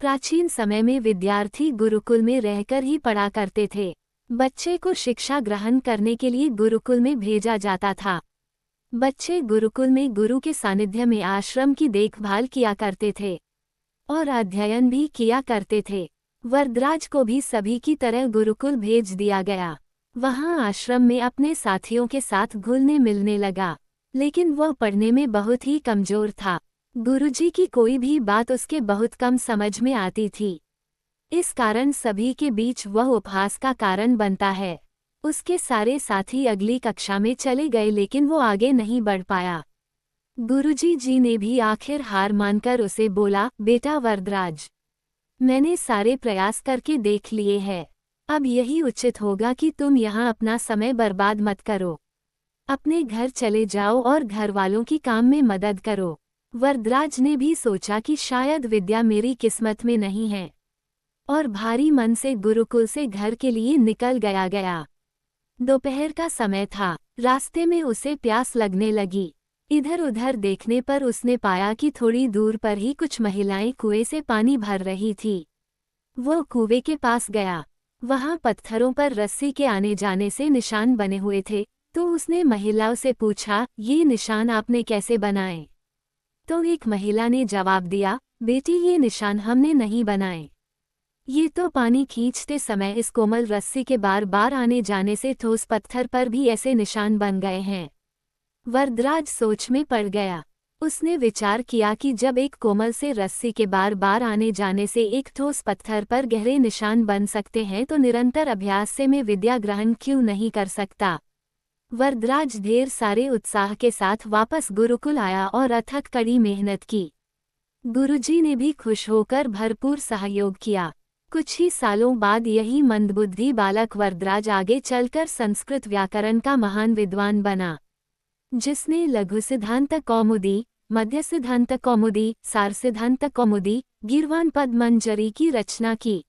प्राचीन समय में विद्यार्थी गुरुकुल में रहकर ही पढ़ा करते थे। बच्चे को शिक्षा ग्रहण करने के लिए गुरुकुल में भेजा जाता था। बच्चे गुरुकुल में गुरु के सानिध्य में आश्रम की देखभाल किया करते थे और अध्ययन भी किया करते थे। वरदराज को भी सभी की तरह गुरुकुल भेज दिया गया। वहां आश्रम में अपने साथियों के साथ घुलने मिलने लगा, लेकिन वह पढ़ने में बहुत ही कमजोर था। गुरुजी की कोई भी बात उसके बहुत कम समझ में आती थी। इस कारण सभी के बीच वह उपहास का कारण बनता है। उसके सारे साथी अगली कक्षा में चले गए, लेकिन वो आगे नहीं बढ़ पाया। गुरुजी जी ने भी आखिर हार मानकर उसे बोला, बेटा वरदराज, मैंने सारे प्रयास करके देख लिए हैं। अब यही उचित होगा कि तुम यहाँ अपना समय बर्बाद मत करो। अपने घर चले जाओ और घर वालों की काम में मदद करो। वरदराज ने भी सोचा कि शायद विद्या मेरी किस्मत में नहीं है, और भारी मन से गुरुकुल से घर के लिए निकल गया। दोपहर का समय था। रास्ते में उसे प्यास लगने लगी। इधर उधर देखने पर उसने पाया कि थोड़ी दूर पर ही कुछ महिलाएं कुएं से पानी भर रही थी। वो कुएं के पास गया। वहां पत्थरों पर रस्सी के आने जाने से निशान बने हुए थे, तो उसने महिलाओं से पूछा, ये निशान आपने कैसे बनाए? तो एक महिला ने जवाब दिया, बेटी, ये निशान हमने नहीं बनाए। ये तो पानी खींचते समय इस कोमल रस्सी के बार बार आने जाने से ठोस पत्थर पर भी ऐसे निशान बन गए हैं। वरदराज सोच में पड़ गया। उसने विचार किया कि जब एक कोमल से रस्सी के बार बार आने जाने से एक ठोस पत्थर पर गहरे निशान बन सकते हैं, तो निरंतर अभ्यास से मैं विद्या ग्रहण क्यों नहीं कर सकता। वरदराज ढेर सारे उत्साह के साथ वापस गुरुकुल आया और अथक कड़ी मेहनत की। गुरुजी ने भी खुश होकर भरपूर सहयोग किया। कुछ ही सालों बाद यही मंदबुद्धि बालक वरदराज आगे चलकर संस्कृत व्याकरण का महान विद्वान बना, जिसने लघु सिद्धांत कौमुदी, मध्य सिद्धांत कौमुदी, सार सिद्धांत कौमुदी, गीर्वाण पद मंजरी की रचना की।